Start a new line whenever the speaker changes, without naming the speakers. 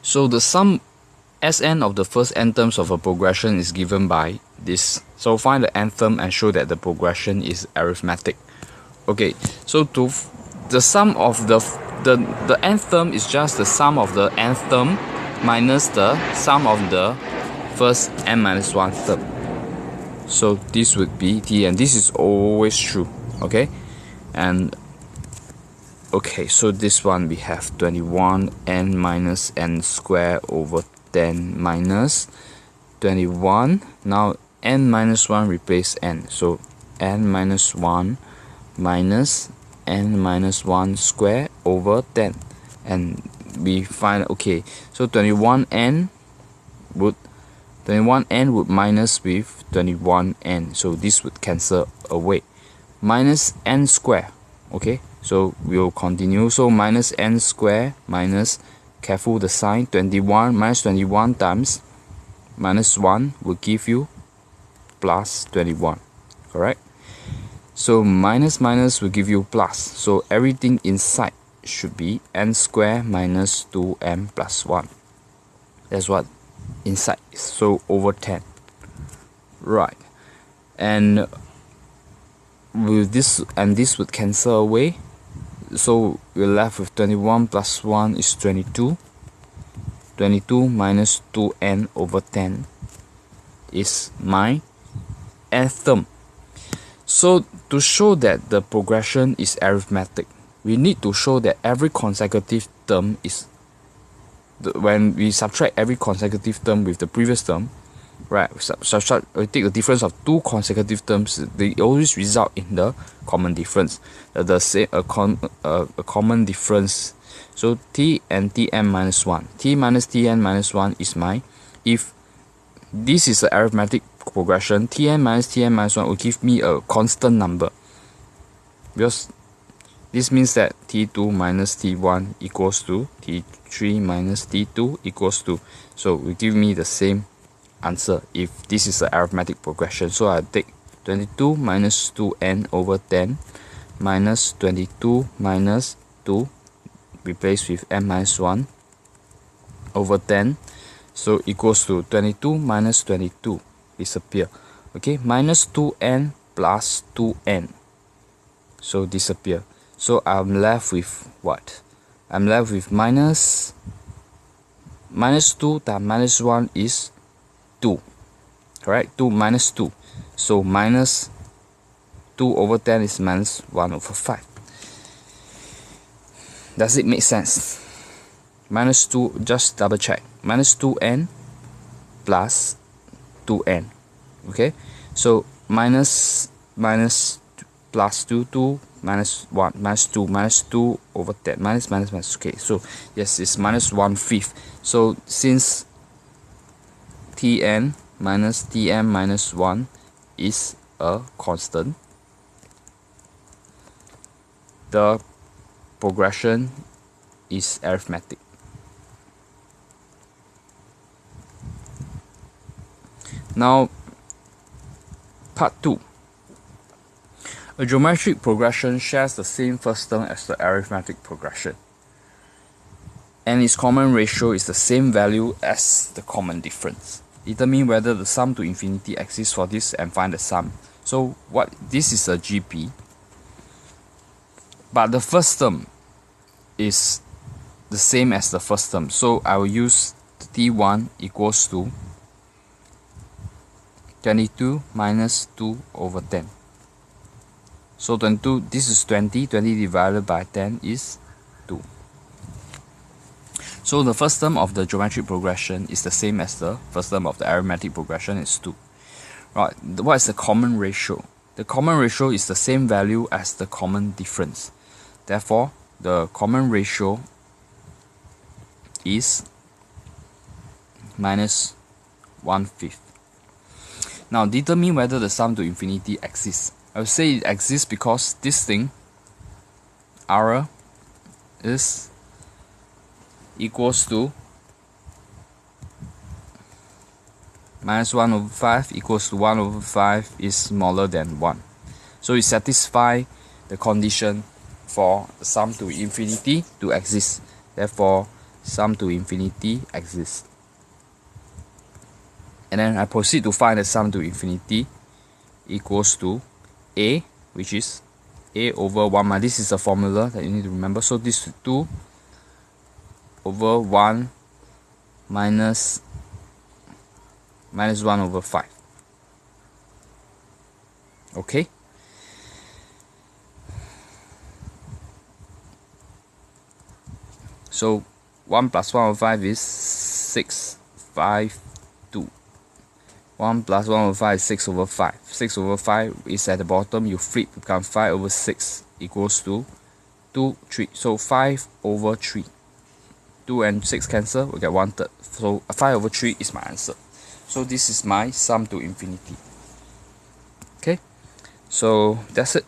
So the sum Sn of the first n terms of a progression is given by this. So find the nth term and show that the progression is arithmetic. Okay, so the sum of the nth term is just the sum of the nth term minus the sum of the first n minus 1 term. So this would be t, and this is always true. Okay, and okay, so this one we have 21 n minus n square over 10 minus 21. Now n minus 1 replace n, so n minus 1 minus n minus 1 square over 10, and we find, okay, so 21n would minus with 21n, so this would cancel away. Minus n square, okay, so we'll continue. So minus n square minus, careful the sign, 21 minus 21 times minus 1 will give you plus 21, correct? So minus minus will give you plus, so everything inside should be n square minus 2m plus 1. That's what inside is, so over 10, right? And with this, and this would cancel away, so we're left with 21 plus 1 is 22. 22 minus 2n over 10 is my nth term. So to show that the progression is arithmetic, we need to show that every consecutive term is, when we subtract every consecutive term with the previous term, right, we take the difference of two consecutive terms, they always result in the common difference, a common difference. So t and tm minus 1, t minus tn minus 1 is my, if this is an arithmetic progression, tn minus 1 will give me a constant number, because this means that t2 minus t1 equals to t3 minus t2 equals to, so will give me the same answer if this is an arithmetic progression. So I take 22 minus 2n over 10 minus 22 minus 2, replace with n minus 1 over 10, so equals to 22 minus 22, disappear. Okay, minus 2n plus 2n, so disappear. So I'm left with what? I'm left with minus 2 times minus 1 is 2, correct? 2 minus 2, so minus 2 over 10 is minus 1 over 5. Does it make sense? Minus 2, just double check, minus 2n plus 2n, okay? So minus plus 2 minus 1 minus 2 over 10 minus, okay, so yes, it's minus 1/5. So since tn minus tm minus 1 is a constant, the progression is arithmetic. Now part 2. A geometric progression shares the same first term as the arithmetic progression, and its common ratio is the same value as the common difference. Determine whether the sum to infinity exists for this and find the sum. So what, this is a GP, but the first term is the same as the first term, so I will use t1 equals to 22 minus 2 over 10. So 22, this is 20 divided by 10 is 2. So the first term of the geometric progression is the same as the first term of the arithmetic progression, is 2. Right, what is the common ratio? The common ratio is the same value as the common difference. Therefore, the common ratio is minus 1/5. Now determine whether the sum to infinity exists. I would say it exists because this thing, R, is equals to minus 1 over 5 equals to 1 over 5 is smaller than 1. So it satisfies the condition for the sum to infinity to exist. Therefore, sum to infinity exists. And then I proceed to find the sum to infinity equals to a, which is a over 1 this is a formula that you need to remember. So this is 2 over 1 minus 1 over 5. Okay. So 1 plus 1 over 5 is 6, 5, 2. 1 plus 1 over 5 is 6 over 5. 6 over 5 is at the bottom. You flip, become 5 over 6 equals to 2, 3. So 5 over 3. 2 and 6 cancel, we get 1/3. So 5 over 3 is my answer. So this is my sum to infinity. Okay, so that's it.